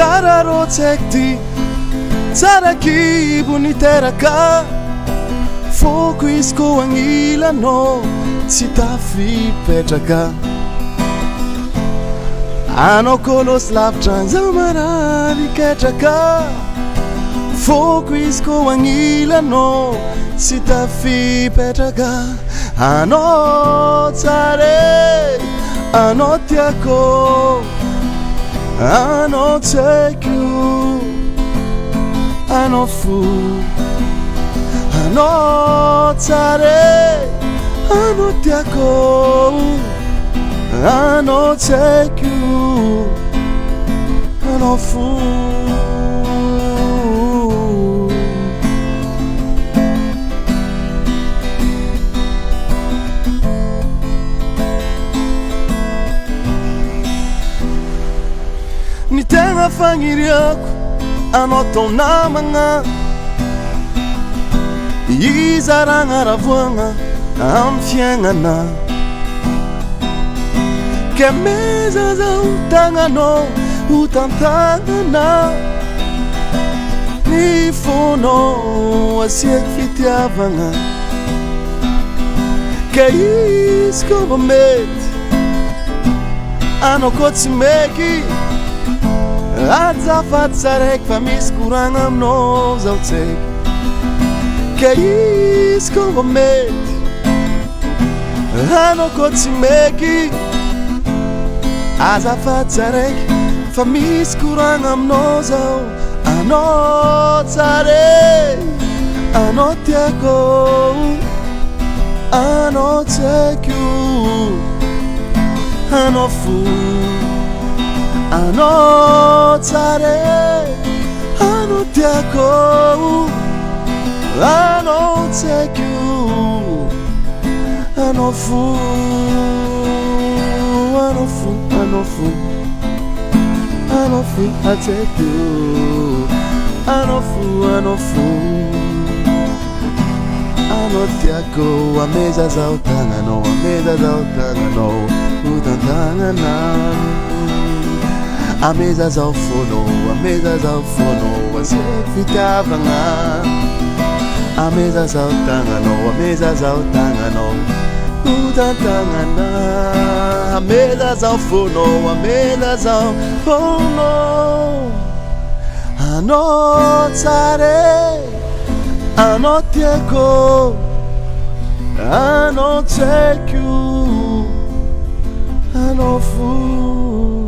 tsara rotsaiky tsaraky boniteraka foko izy ko agnilanao tsy tafipetraka anao kolosy lavitra zaho marary ketraka foko izy ko agnilanao tsy tafipetraka anao tsare anao tiako anao tsaiko anao fo anao tsare anao tiako anao tsaiko anao fo ny tegna fagniriako anao tao namagna izaragna ravoagna amy fiaignana ke meza zaho tagnanao ho tantagnana ny fonao asiako fitiavagna ke izy ko mba mety anao ko tsy meky azafady tsaraiky fa misy koragna aminao zaho tseky ke izy ko mba mety anao ko tsy meky azafady tsaraiky fa misy koragna aminao zaho anao tsare anao tiako anao tsaiko anao fo anao tsare anao tiako anao tsaiko anao fo anao fo anao fo anao fo atsaiko anao fo anao fo anao tiako ameza zaho tagnanao ameza zaho tagnanao ho tantagnana ameza zaho fonao asiako fitiavagna ameza zaho tagnanao ho tantagnana ameza zaho fonao anao tsare anao tiako anao tsaiko anao fo